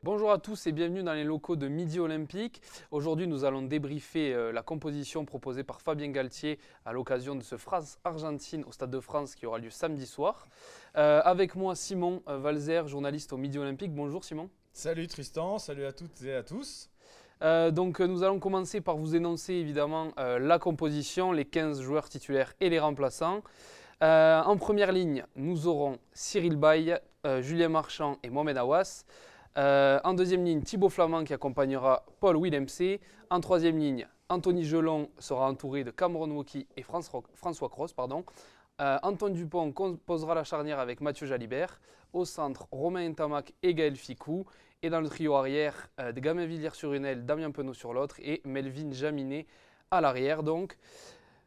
Bonjour à tous et bienvenue dans les locaux de Midi Olympique. Aujourd'hui, nous allons débriefer la composition proposée par Fabien Galtier à l'occasion de ce France-Argentine au Stade de France qui aura lieu samedi soir. Avec moi, Simon Valzer, journaliste au Midi Olympique. Bonjour Simon. Salut Tristan, salut à toutes et à tous. Nous allons commencer par vous énoncer évidemment la composition, les 15 joueurs titulaires et les remplaçants. En première ligne, nous aurons Cyril Baille, Julien Marchand et Mohamed Aouas. En deuxième ligne, Thibaut Flament qui accompagnera Paul Willemse. En troisième ligne, Anthony Gelon sera entouré de Cameron Woki et François Cros. Antoine Dupont composera la charnière avec Mathieu Jalibert. Au centre, Romain Ntamak et Gaël Ficou. Et dans le trio arrière, de Gamin Villiers sur une aile, Damien Penaud sur l'autre et Melvin Jaminet à l'arrière. Donc,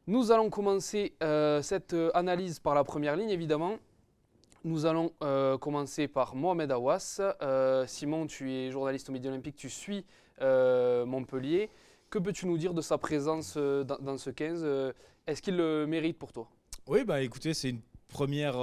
nous allons commencer cette analyse par la première ligne évidemment. Nous allons commencer par Mohamed Aouas. Simon, tu es journaliste au Midi Olympique, tu suis Montpellier. Que peux-tu nous dire de sa présence dans ce 15 Est-ce qu'il le mérite pour toi? Oui, écoutez, c'est une première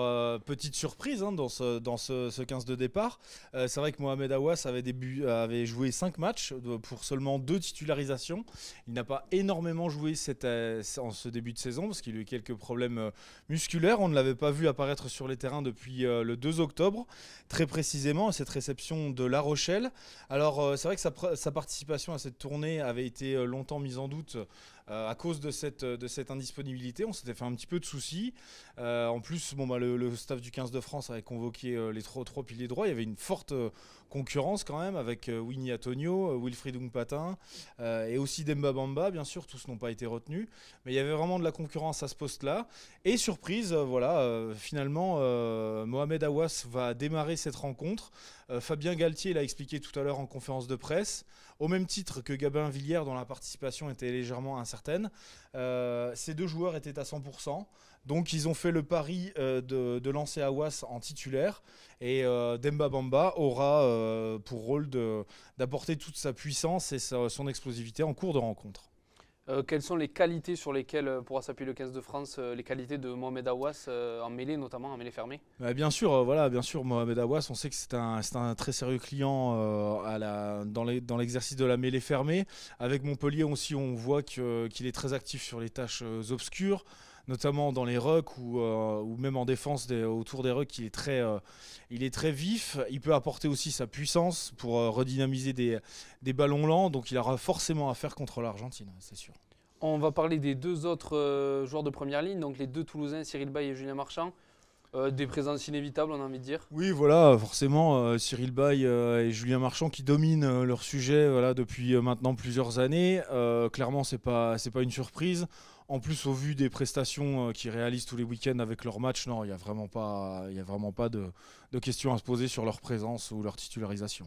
petite surprise dans ce 15 de départ. C'est vrai que Mohamed Aouas avait joué 5 matchs pour seulement 2 titularisations. Il n'a pas énormément joué en ce début de saison parce qu'il a eu quelques problèmes musculaires. On ne l'avait pas vu apparaître sur les terrains depuis le 2 octobre, très précisément à cette réception de La Rochelle. Alors c'est vrai que sa participation à cette tournée avait été longtemps mise en doute à cause de cette indisponibilité. On s'était fait un petit peu de soucis. En plus, le staff du 15 de France avait convoqué les trois piliers droits. Il y avait une forte concurrence quand même avec Winnie Antonio, Wilfried Ungpatin et aussi Demba Bamba, bien sûr. Tous n'ont pas été retenus. Mais il y avait vraiment de la concurrence à ce poste-là. Et surprise, finalement, Mohamed Aouas va démarrer cette rencontre. Fabien Galtier l'a expliqué tout à l'heure en conférence de presse. Au même titre que Gabin Villiers, dont la participation était légèrement incertaine, ces deux joueurs étaient à 100%. Donc ils ont fait le pari de lancer Aouas en titulaire. Et Demba Bamba aura pour rôle d'apporter toute sa puissance et son explosivité en cours de rencontre. Quelles sont les qualités sur lesquelles pourra s'appuyer le 15 de France, les qualités de Mohamed Aouas en mêlée, notamment en mêlée fermée? Bien sûr, Mohamed Aouas, on sait que c'est un très sérieux client dans l'exercice de la mêlée fermée. Avec Montpellier aussi, on voit qu'il est très actif sur les tâches obscures, notamment dans les rucks ou même en défense autour des rucks. Il est très vif. Il peut apporter aussi sa puissance pour redynamiser des ballons lents. Donc il aura forcément à faire contre l'Argentine, c'est sûr. On va parler des deux autres joueurs de première ligne, donc les deux Toulousains, Cyril Baille et Julien Marchand. Des présences inévitables, on a envie de dire. Oui, voilà, forcément, Cyril Baille et Julien Marchand qui dominent leur sujet depuis maintenant plusieurs années. Clairement, c'est pas une surprise. En plus, au vu des prestations qu'ils réalisent tous les week-ends avec leur match, non, il n'y a vraiment pas de questions à se poser sur leur présence ou leur titularisation.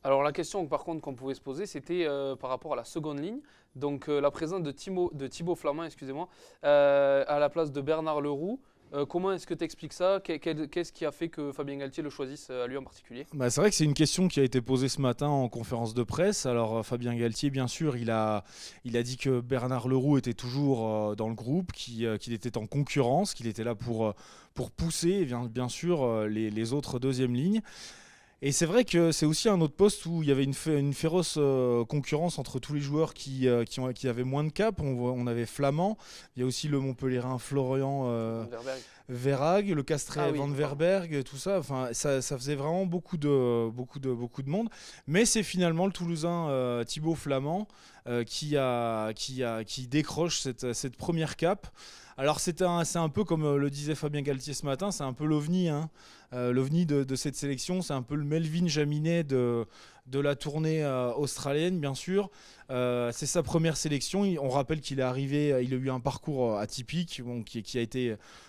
Alors la question par contre qu'on pouvait se poser, c'était par rapport à la seconde ligne. Donc la présence de Thibaut Flament, excusez-moi, à la place de Bernard Leroux. Comment est-ce que tu expliques ça? Qu'est-ce qui a fait que Fabien Galtier le choisisse à lui en particulier? C'est vrai que c'est une question qui a été posée ce matin en conférence de presse. Alors Fabien Galtier, bien sûr, il a dit que Bernard Leroux était toujours dans le groupe, qu'il était en concurrence, qu'il était là pour pousser bien sûr les autres deuxièmes lignes. Et c'est vrai que c'est aussi un autre poste où il y avait une féroce concurrence entre tous les joueurs qui avaient moins de cap. On avait Flamand, il y a aussi le Montpellierin Florian Verhaeghe, le Castré Van Verberg, tout ça. Enfin, ça faisait vraiment beaucoup de monde. Mais c'est finalement le Toulousain Thibaut Flament qui décroche cette première cape. Alors c'est un peu comme le disait Fabien Galtier ce matin, c'est un peu l'OVNI, l'OVNI de cette sélection, c'est un peu le Melvin Jaminet de la tournée australienne bien sûr. C'est sa première sélection. On rappelle qu'il est arrivé, il a eu un parcours atypique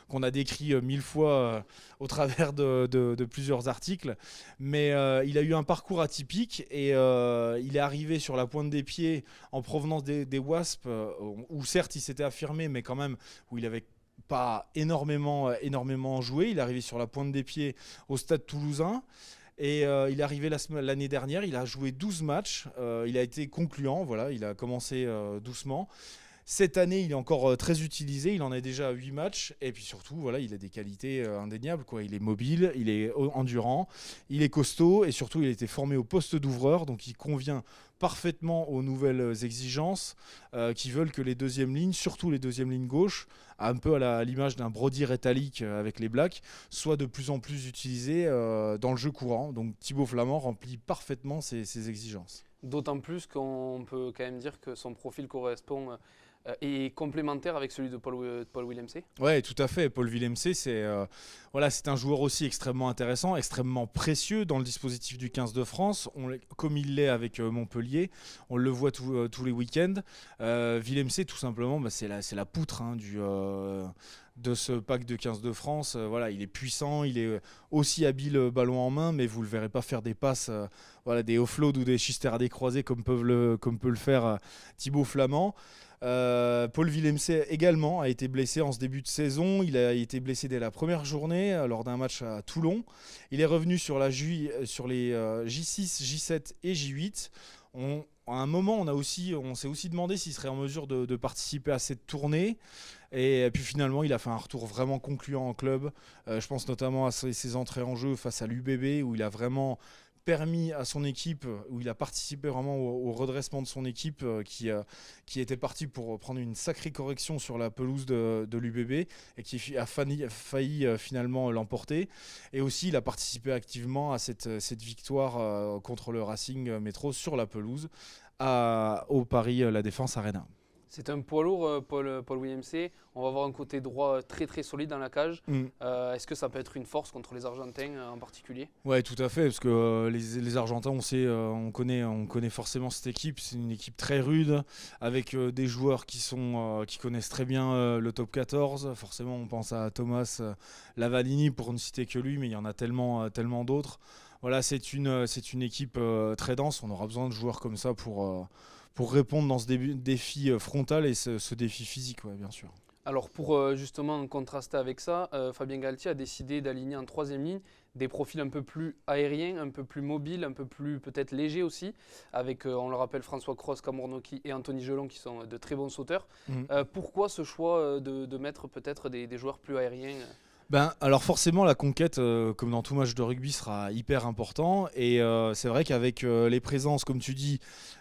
qu'on a décrit 1000 fois au travers de plusieurs articles. Mais il a eu un parcours atypique et il est arrivé sur la pointe des pieds en provenance des Wasps, où certes il s'était affirmé, mais quand même où il avait pas énormément joué. Il est arrivé sur la pointe des pieds au Stade Toulousain. Et il est arrivé l'année dernière, il a joué 12 matchs, il a été concluant, voilà, il a commencé doucement. Cette année, il est encore très utilisé. Il en a déjà 8 matchs. Et puis surtout, voilà, il a des qualités indéniables, quoi. Il est mobile, il est endurant, il est costaud. Et surtout, il a été formé au poste d'ouvreur. Donc, il convient parfaitement aux nouvelles exigences qui veulent que les deuxièmes lignes, surtout les deuxièmes lignes gauche, un peu à l'image d'un Brody Retallick avec les Blacks, soient de plus en plus utilisées dans le jeu courant. Donc, Thibaut Flamand remplit parfaitement ces exigences. D'autant plus qu'on peut quand même dire que son profil correspond et complémentaire avec celui de Paul Willemse. Ouais, tout à fait. Paul Willemse, c'est un joueur aussi extrêmement intéressant, extrêmement précieux dans le dispositif du 15 de France, comme il l'est avec Montpellier. On le voit tous les week-ends. Willemse, tout simplement, c'est la poutre de ce pack de 15 de France. Voilà, il est puissant, il est aussi habile ballon en main, mais vous ne le verrez pas faire des passes, des offloads ou des schisters à décroiser comme peut le faire Thibaut Flamand. Paul Willemse également a été blessé en ce début de saison. Il a été blessé dès la première journée lors d'un match à Toulon. Il est revenu sur les J6, J7 et J8. À un moment, on s'est aussi demandé s'il serait en mesure de participer à cette tournée. Et puis finalement, il a fait un retour vraiment concluant en club. Je pense notamment à ses entrées en jeu face à l'UBB où il a vraiment permis à son équipe, où il a participé vraiment au redressement de son équipe qui était partie pour prendre une sacrée correction sur la pelouse de l'UBB et qui a failli finalement l'emporter. Et aussi, il a participé activement à cette victoire contre le Racing Métro sur la pelouse au Paris La Défense Arena. C'est un poids lourd, Paul Willemse. On va avoir un côté droit très très solide dans la cage. Est-ce que ça peut être une force contre les Argentins en particulier? Ouais, tout à fait, parce que les Argentins, on connaît forcément cette équipe. C'est une équipe très rude, avec des joueurs qui connaissent très bien le top 14. Forcément, on pense à Thomas Lavalini pour ne citer que lui, mais il y en a tellement d'autres. Voilà, c'est une équipe très dense. On aura besoin de joueurs comme ça pour répondre dans ce défi frontal et ce défi physique, ouais, bien sûr. Alors pour justement contraster avec ça, Fabien Galtier a décidé d'aligner en troisième ligne des profils un peu plus aériens, un peu plus mobiles, un peu plus peut-être légers aussi, avec, on le rappelle, François Cros, Cameron Wauquiez et Anthony Gelon qui sont de très bons sauteurs. Pourquoi ce choix de mettre peut-être des joueurs plus aériens? Alors forcément la conquête comme dans tout match de rugby sera hyper important et c'est vrai qu'avec les présences comme tu dis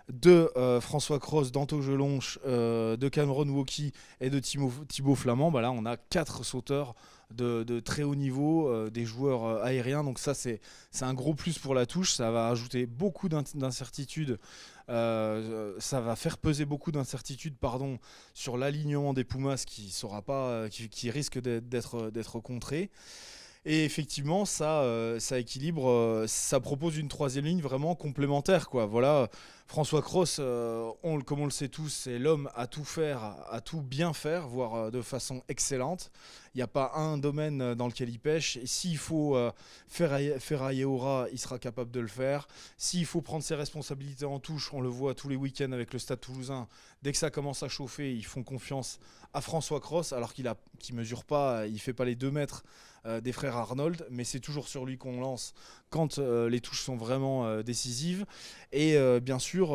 de François Cros, d'Anto Gelonche, de Cameron Wauquiez et de Thibaut Flamand, là on a 4 sauteurs de très haut niveau, des joueurs aériens, donc ça c'est un gros plus pour la touche. Ça va ajouter beaucoup d'incertitudes, ça va faire peser beaucoup d'incertitudes sur l'alignement des Pumas qui risque d'être contré. Et effectivement, ça équilibre, ça propose une troisième ligne vraiment complémentaire, quoi. Voilà, François Cros, comme on le sait tous, c'est l'homme à tout faire, à tout bien faire, voire de façon excellente. Il n'y a pas un domaine dans lequel il pêche. Et s'il faut ferrailler au ras, il sera capable de le faire. S'il faut prendre ses responsabilités en touche, on le voit tous les week-ends avec le Stade Toulousain. Dès que ça commence à chauffer, ils font confiance à François Cros, alors qu'il mesure pas, il fait pas les 2 mètres des frères Arnold, mais c'est toujours sur lui qu'on lance quand les touches sont vraiment décisives. Et bien sûr,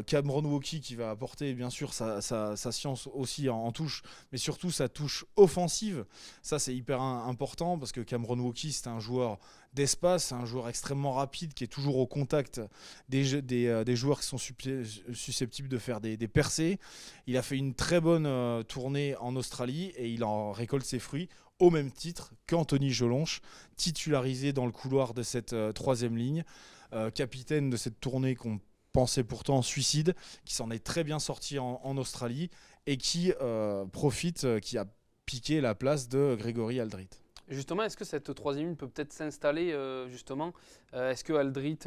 Cameron Wauquiez qui va apporter bien sûr sa science aussi en touche, mais surtout sa touche offensive. Ça, c'est hyper important parce que Cameron Wauquiez, c'est un joueur d'espace, un joueur extrêmement rapide qui est toujours au contact des joueurs qui sont susceptibles de faire des percées. Il a fait une très bonne tournée en Australie et il en récolte ses fruits au même titre qu'Anthony Gelonche, titularisé dans le couloir de cette troisième ligne, capitaine de cette tournée qu'on pensait pourtant suicide, qui s'en est très bien sorti en Australie et qui qui a piqué la place de Grégory Aldrit. Justement, est-ce que cette troisième ligne peut peut-être s'installer justement Est-ce que Aldrit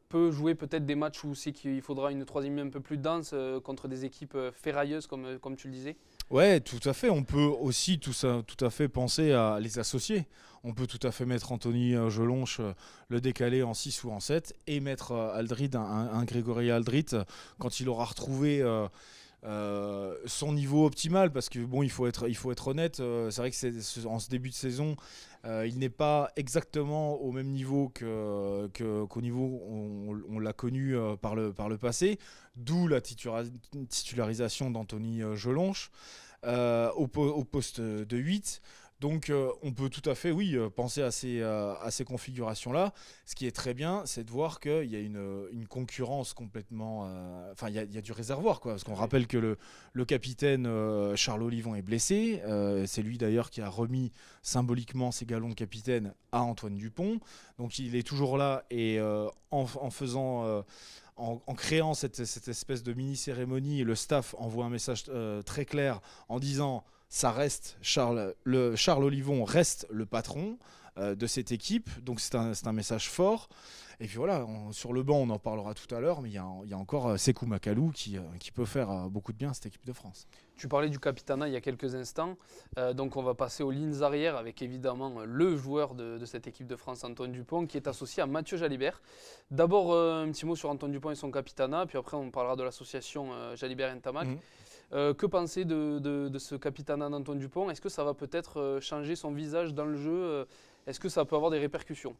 peut jouer peut-être des matchs où c'est qu'il faudra une troisième ligne un peu plus dense contre des équipes ferrailleuses comme tu le disais? Ouais, tout à fait. On peut aussi tout à fait penser à les associer. On peut tout à fait mettre Anthony Gelonche, le décaler en 6 ou en 7 et mettre Aldrit, un Grégory Aldrit quand il aura retrouvé son niveau optimal, parce que bon, il faut être honnête, c'est vrai que en ce début de saison Il n'est pas exactement au même niveau qu'au niveau où on l'a connu par le passé, d'où la titularisation d'Anthony Jelonche au poste de 8. Donc on peut tout à fait, oui, penser à ces configurations-là. Ce qui est très bien, c'est de voir qu'il y a une concurrence complètement... Enfin, il y a du réservoir, quoi. Parce qu'on rappelle que le capitaine Charles Olivon est blessé. C'est lui d'ailleurs qui a remis symboliquement ses galons de capitaine à Antoine Dupont. Donc il est toujours là et en créant cette espèce de mini-cérémonie, le staff envoie un message très clair en disant ça reste Charles Olivon reste le patron de cette équipe, donc c'est un message fort. Et puis voilà, sur le banc on en parlera tout à l'heure, mais il y a encore Sékou Makalou qui peut faire beaucoup de bien à cette équipe de France. Tu parlais du capitanat il y a quelques instants, donc on va passer aux lignes arrières avec évidemment le joueur de cette équipe de France, Antoine Dupont, qui est associé à Mathieu Jalibert. D'abord un petit mot sur Antoine Dupont et son capitanat, puis après on parlera de l'association Jalibert-Ntamak. Que penser de ce capitanat d'Antoine Dupont? Est-ce que ça va peut-être changer son visage dans le jeu? Est-ce que ça peut avoir des répercussions?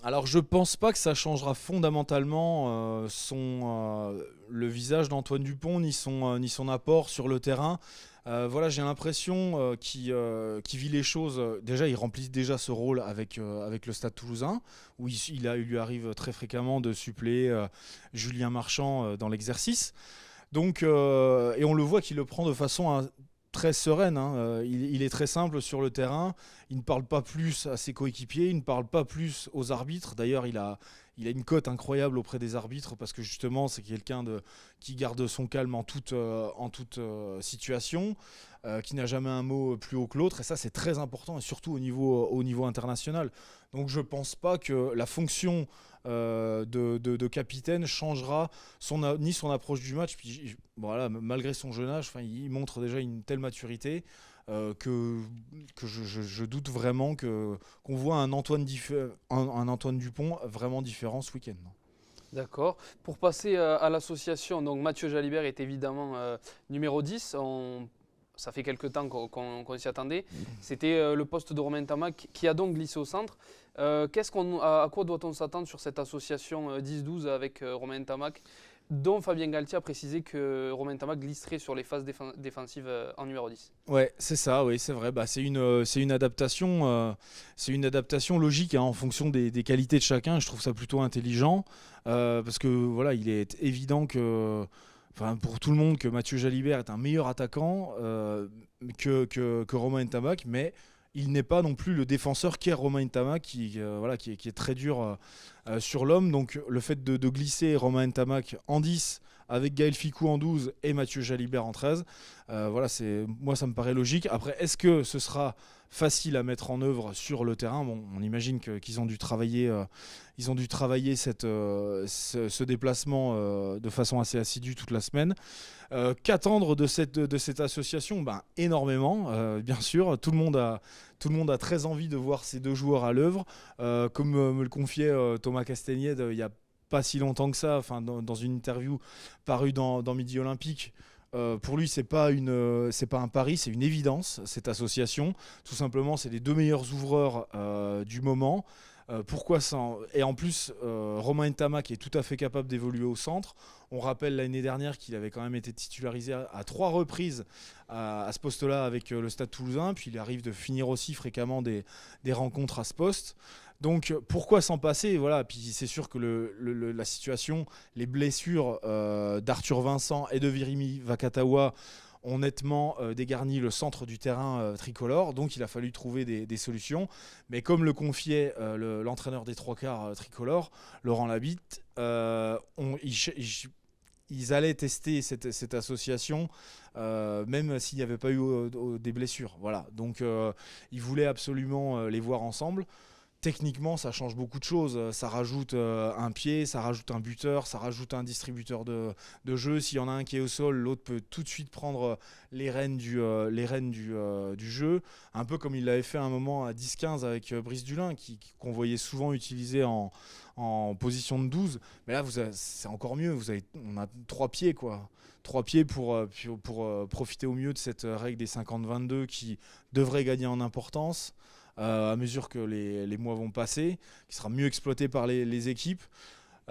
Alors je pense pas que ça changera fondamentalement le visage d'Antoine Dupont ni son apport sur le terrain. Voilà, j'ai l'impression qu'il vit les choses. Déjà, il remplit déjà ce rôle avec le Stade Toulousain, où il lui arrive très fréquemment de suppléer Julien Marchand dans l'exercice. Donc, et on le voit qu'il le prend de façon très sereine. Il est très simple sur le terrain. Il ne parle pas plus à ses coéquipiers. Il ne parle pas plus aux arbitres. D'ailleurs, il a une cote incroyable auprès des arbitres parce que justement, c'est quelqu'un qui garde son calme en toute situation, qui n'a jamais un mot plus haut que l'autre. Et ça, c'est très important, et surtout au niveau international. Donc, je ne pense pas que la fonction de capitaine changera ni son approche du match. Puis, voilà, malgré son jeune âge, il montre déjà une telle maturité que je doute vraiment qu'on voit un Antoine Dupont vraiment différent ce week-end. D'accord. Pour passer à l'association, donc Mathieu Jalibert est évidemment numéro 10. Ça fait quelques temps qu'on s'y attendait. C'était le poste de Romain Ntamak qui a donc glissé au centre. À quoi doit-on s'attendre sur cette association 10-12 avec Romain Ntamak, dont Fabien Galtier a précisé que Romain Ntamak glisserait sur les phases défensives en numéro 10. Ouais, c'est ça, oui, c'est vrai. C'est une adaptation, logique en fonction des qualités de chacun. Je trouve ça plutôt intelligent parce que voilà, il est évident que, pour tout le monde, que Mathieu Jalibert est un meilleur attaquant que Romain Ntamak, mais il n'est pas non plus le défenseur qu'est Romain Ntamak qui est très dur sur l'homme. Donc le fait de glisser Romain Ntamak en 10 avec Gaël Fickou en 12 et Mathieu Jalibert en 13, moi ça me paraît logique. Après, est-ce que ce sera facile à mettre en œuvre sur le terrain? Bon, on imagine qu'ils ont dû travailler, ce déplacement de façon assez assidue toute la semaine. Qu'attendre de cette association? Énormément, bien sûr. Tout le monde a très envie de voir ces deux joueurs à l'œuvre. Comme me le confiait Thomas Castagnède il n'y a pas si longtemps que ça, dans une interview parue dans Midi Olympique. Pour lui, c'est pas un pari, c'est une évidence, cette association. Tout simplement, c'est les deux meilleurs ouvreurs du moment. Pourquoi ça? Et en plus, Romain Ntamak est tout à fait capable d'évoluer au centre. On rappelle l'année dernière qu'il avait quand même été titularisé à 3 reprises à ce poste-là avec le Stade Toulousain. Puis il arrive de finir aussi fréquemment des rencontres à ce poste. Donc pourquoi s'en passer? Voilà. Puis c'est sûr que la situation, les blessures d'Arthur Vincent et de Virimi Vakatawa ont nettement dégarni le centre du terrain tricolore, donc il a fallu trouver des solutions. Mais comme le confiait l'entraîneur des trois quarts tricolore, Laurent Labitte, ils allaient tester cette association, même s'il n'y avait pas eu des blessures. Voilà. Donc ils voulaient absolument les voir ensemble. Techniquement, ça change beaucoup de choses. Ça rajoute un pied, ça rajoute un buteur, ça rajoute un distributeur de jeu. S'il y en a un qui est au sol, l'autre peut tout de suite prendre les rênes du jeu. Un peu comme il l'avait fait à un moment à 10-15 avec Brice Dulin, qu'on voyait souvent utiliser en position de 12. Mais là, c'est encore mieux. On a 3 pieds, quoi. 3 pieds pour profiter au mieux de cette règle des 50-22 qui devrait gagner en importance. à mesure que les mois vont passer, qui sera mieux exploité par les équipes.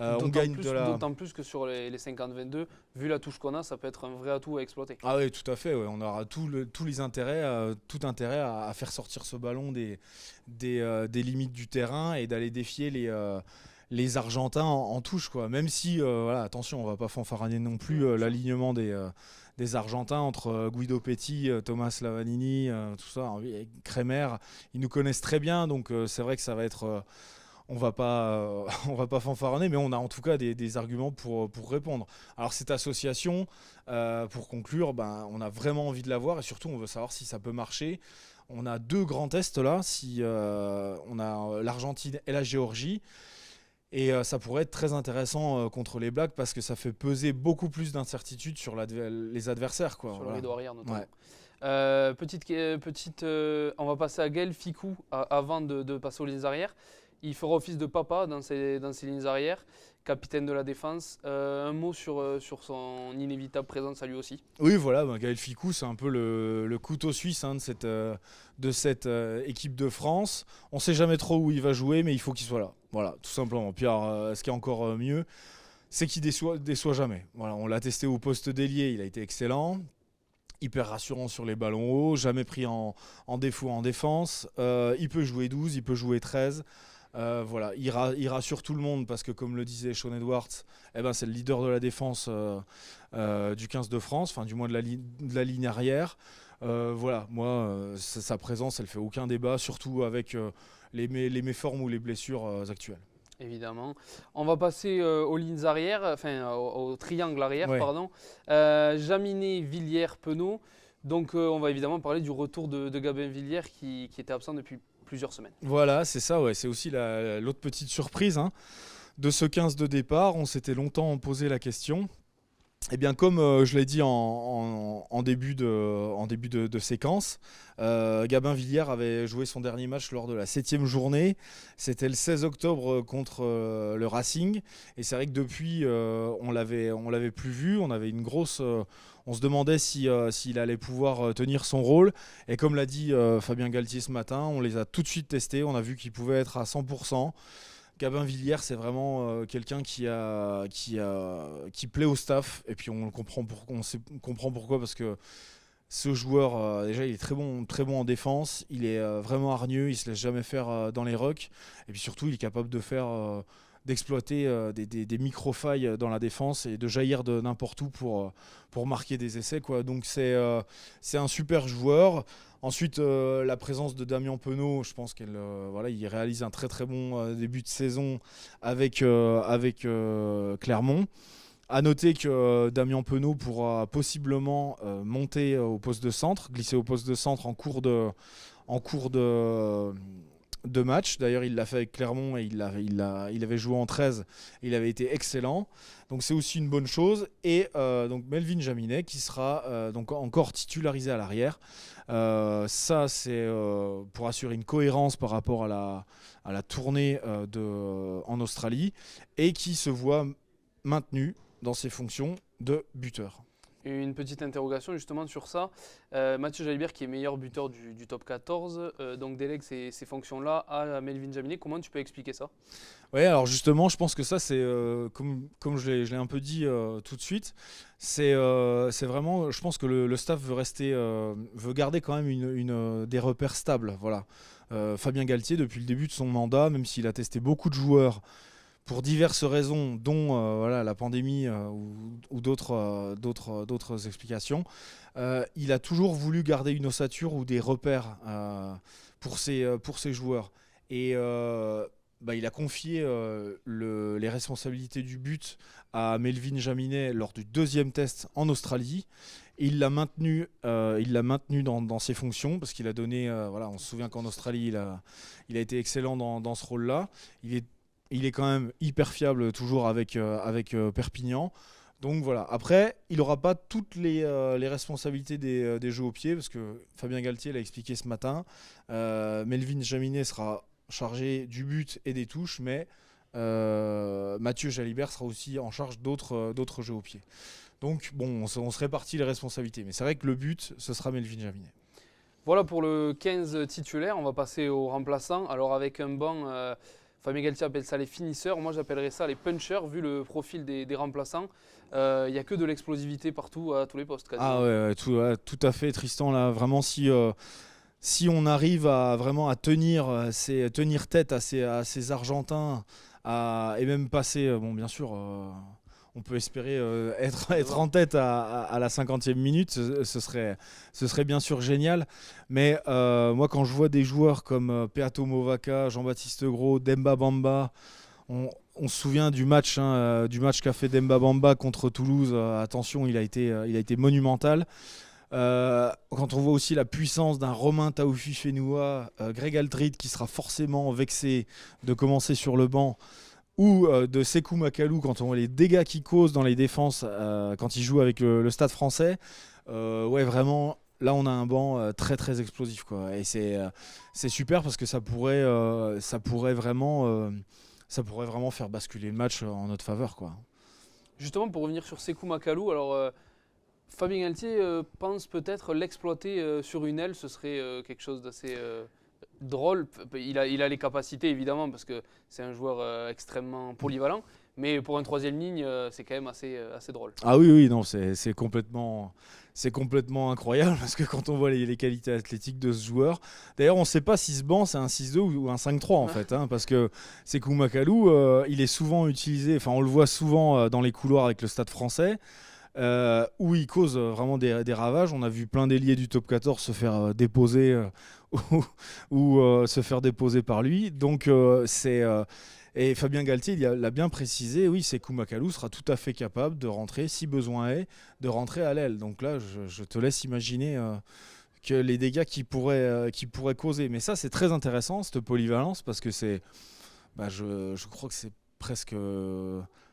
On gagne D'autant plus que sur les 50-22, vu la touche qu'on a, ça peut être un vrai atout à exploiter. Ah oui, tout à fait. Ouais. On aura tous les intérêts, tout intérêt à faire sortir ce ballon des limites du terrain et d'aller défier les Argentins en touche, quoi. Même si, voilà, attention, on va pas fanfaronner non plus l'alignement des Argentins entre Guido Petti, Thomas Lavanini, tout ça, et Kremer. Ils nous connaissent très bien, donc c'est vrai que ça va être... on va pas fanfaronner, mais on a en tout cas des arguments pour répondre. Alors cette association, pour conclure, on a vraiment envie de la voir et surtout on veut savoir si ça peut marcher. On a 2 grands tests là, on a l'Argentine et la Géorgie. Et ça pourrait être très intéressant contre les Blacks parce que ça fait peser beaucoup plus d'incertitudes sur les adversaires, quoi. Sur Voilà. le rideau arrière notamment. Ouais. On va passer à Gaël Ficou avant de passer aux lignes arrières. Il fera office de papa dans ses lignes arrières, capitaine de la défense. Un mot sur son inévitable présence à lui aussi. Oui, voilà, Gaël Ficou, c'est un peu le couteau suisse de cette équipe de France. On ne sait jamais trop où il va jouer, mais il faut qu'il soit là. Voilà, tout simplement. Puis alors, ce qui est encore mieux, c'est qu'il déçoit jamais. Voilà, on l'a testé au poste d'ailier, il a été excellent. Hyper rassurant sur les ballons hauts, jamais pris en défaut en défense. Il peut jouer 12, il peut jouer 13. Voilà, il rassure tout le monde parce que comme le disait Sean Edwards, c'est le leader de la défense du 15 de France, enfin du moins de la ligne arrière. Voilà, moi, sa présence, elle fait aucun débat, surtout avec les méformes ou les blessures actuelles. Évidemment. On va passer aux lignes arrière, enfin au triangle arrière, Ouais. pardon. Jaminet, Villiers, Penaud. Donc on va évidemment parler du retour de Gabin Villiers qui était absent depuis plusieurs semaines. Voilà, c'est ça, ouais. C'est aussi l'autre petite surprise de ce 15 de départ. On s'était longtemps posé la question. Eh bien, comme je l'ai dit en début de séquence, Gabin Villiers avait joué son dernier match lors de la 7e journée. C'était le 16 octobre contre le Racing. Et c'est vrai que depuis, on l'avait plus vu. On avait une grosse... on se demandait s'il allait pouvoir tenir son rôle. Et comme l'a dit Fabien Galtier ce matin, on les a tout de suite testés. On a vu qu'il pouvait être à 100%. Gabin Villiers, c'est vraiment quelqu'un qui plaît au staff. Et puis on comprend pourquoi, parce que ce joueur, déjà, il est très bon en défense. Il est vraiment hargneux, il se laisse jamais faire dans les rucks. Et puis surtout, il est capable d'exploiter des micro-failles dans la défense et de jaillir de n'importe où pour marquer des essais, quoi. Donc c'est un super joueur. Ensuite, la présence de Damien Penaud, je pense qu'il réalise un très très bon début de saison avec Clermont. À noter que Damien Penaud pourra possiblement monter au poste de centre, glisser au poste de centre en cours de match. D'ailleurs, il l'a fait avec Clermont et il avait joué en 13 et il avait été excellent. Donc c'est aussi une bonne chose. Et donc Melvin Jaminet qui sera donc encore titularisé à l'arrière. Ça, c'est pour assurer une cohérence par rapport à la tournée en Australie et qui se voit maintenu dans ses fonctions de buteur. Une petite interrogation justement sur ça. Mathieu Jalibert qui est meilleur buteur du top 14, donc délègue ces fonctions-là à Melvin Jaminet. Comment tu peux expliquer ça ? Oui, alors justement, je pense que ça, c'est comme je l'ai un peu dit tout de suite, c'est vraiment, je pense que le staff veut garder quand même des repères stables. Voilà. Fabien Galtier, depuis le début de son mandat, même s'il a testé beaucoup de joueurs, pour diverses raisons, dont la pandémie ou d'autres explications, il a toujours voulu garder une ossature ou des repères pour ses joueurs. Et il a confié les responsabilités du but à Melvin Jaminet lors du 2e test en Australie. Et il l'a maintenu dans ses fonctions parce qu'il a donné... on se souvient qu'en Australie, il a été excellent dans ce rôle-là. Il est quand même hyper fiable toujours avec Perpignan. Donc voilà. Après, il n'aura pas toutes les responsabilités des jeux au pied parce que Fabien Galtier l'a expliqué ce matin. Melvin Jaminet sera chargé du but et des touches, mais Mathieu Jalibert sera aussi en charge d'autres jeux au pied. Donc bon, on se répartit les responsabilités. Mais c'est vrai que le but, ce sera Melvin Jaminet. Voilà pour le 15 titulaire, on va passer aux remplaçants. Alors avec un banc, Fabien Galtier appelle ça les finisseurs, moi j'appellerais ça les punchers vu le profil des remplaçants. Il n'y a que de l'explosivité partout à tous les postes quasiment. Ah ouais, tout à fait Tristan, là vraiment si on arrive à vraiment à tenir tête à ces Argentins et même passer, bon bien sûr on peut espérer être en tête à la 50e minute, ce serait bien sûr génial. Mais moi, quand je vois des joueurs comme Peato Movaca, Jean-Baptiste Gros, Demba Bamba, on se souvient du match qu'a fait Demba Bamba contre Toulouse. Attention, il a été monumental. Quand on voit aussi la puissance d'un Romain Taoufi Fenoua, Greg Aldrit qui sera forcément vexé de commencer sur le banc, ou de Sekou Makalou quand on voit les dégâts qu'il cause dans les défenses quand il joue avec le Stade français. Ouais, vraiment, là on a un banc très très explosif, quoi. Et c'est super parce que ça pourrait vraiment faire basculer le match en notre faveur, quoi. Justement pour revenir sur Sekou Makalou, alors Fabien Galtier pense peut-être l'exploiter sur une aile, ce serait quelque chose d'assez drôle. Il a les capacités évidemment parce que c'est un joueur extrêmement polyvalent, mais pour un troisième ligne, c'est quand même assez drôle. Ah oui, non, c'est complètement incroyable parce que quand on voit les qualités athlétiques de ce joueur, d'ailleurs on ne sait pas si ce banc c'est un 6-2 ou un 5-3 en fait, hein, parce que Sekou Makalou, il est souvent utilisé, enfin on le voit souvent dans les couloirs avec le Stade français. Où il cause vraiment des ravages. On a vu plein d'ailiers du top 14 se faire déposer ou se faire déposer par lui. Donc et Fabien Galtier l'a bien précisé, oui, Sekou Makalou sera tout à fait capable de rentrer, si besoin est, de rentrer à l'aile. Donc là, je te laisse imaginer que les dégâts qu'il pourrait causer. Mais ça, c'est très intéressant, cette polyvalence, parce que je crois que c'est presque...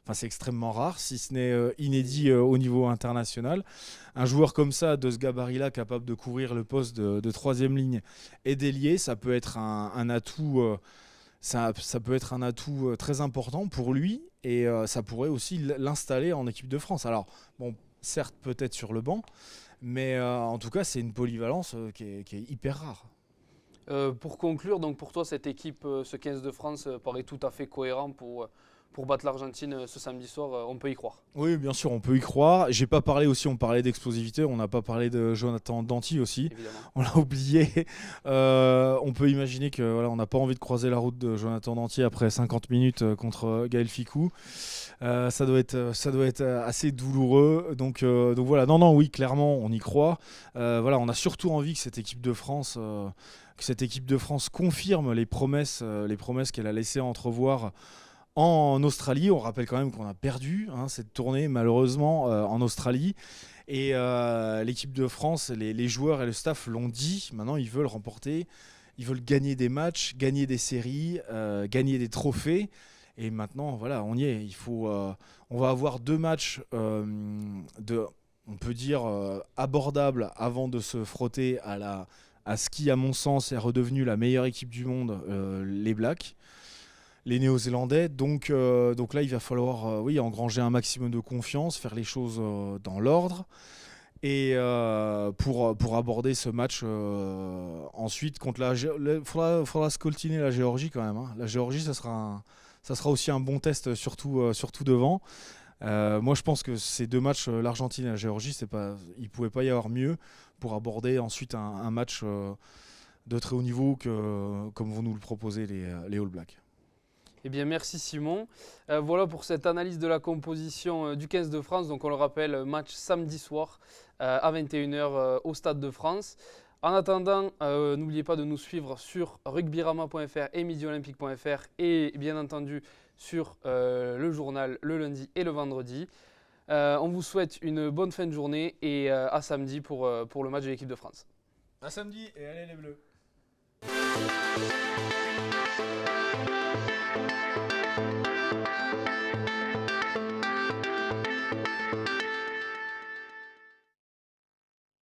Enfin, c'est extrêmement rare, si ce n'est inédit au niveau international. Un joueur comme ça, de ce gabarit-là, capable de courir le poste de troisième ligne et d'ailier, ça peut être un atout, ça peut être un atout très important pour lui, et ça pourrait aussi l'installer en équipe de France. Alors, bon, certes, peut-être sur le banc, mais en tout cas, c'est une polyvalence qui est hyper rare. Pour conclure, donc pour toi, cette équipe, ce 15 de France, paraît tout à fait cohérent pour battre l'Argentine ce samedi soir. On peut y croire. Oui, bien sûr, on peut y croire. J'ai pas parlé aussi, on parlait d'explosivité, on n'a pas parlé de Jonathan Danty aussi. Évidemment. On l'a oublié. On peut imaginer que voilà, on n'a pas envie de croiser la route de Jonathan Danty après 50 minutes contre Gaël Ficou. Ça doit être assez douloureux. Donc voilà, non, oui, clairement, on y croit. Voilà, on a surtout envie que cette équipe de France confirme les promesses qu'elle a laissé entrevoir en Australie. On rappelle quand même qu'on a perdu cette tournée malheureusement en Australie. Et l'équipe de France, les joueurs et le staff l'ont dit. Maintenant, ils veulent remporter, ils veulent gagner des matchs, gagner des séries, gagner des trophées. Et maintenant, voilà, on y est. On va avoir 2 matchs on peut dire abordables avant de se frotter à ce qui, à mon sens, est redevenu la meilleure équipe du monde, les Blacks, les Néo-Zélandais. Donc là, il va falloir engranger un maximum de confiance, faire les choses dans l'ordre. Et pour aborder ce match ensuite contre faudra scoltiner la Géorgie quand même. La Géorgie, ça sera aussi un bon test, surtout devant. Moi, je pense que ces 2 matchs, l'Argentine et la Géorgie, il ne pouvait pas y avoir mieux pour aborder ensuite un match de très haut niveau comme vont nous le proposer les All Blacks. Eh bien, merci Simon. Voilà pour cette analyse de la composition du 15 de France. Donc, on le rappelle, match samedi soir à 21h au Stade de France. En attendant, n'oubliez pas de nous suivre sur rugbyrama.fr et midiolympique.fr et bien entendu sur le journal le lundi et le vendredi. On vous souhaite une bonne fin de journée et à samedi pour le match de l'équipe de France. À samedi et allez les Bleus!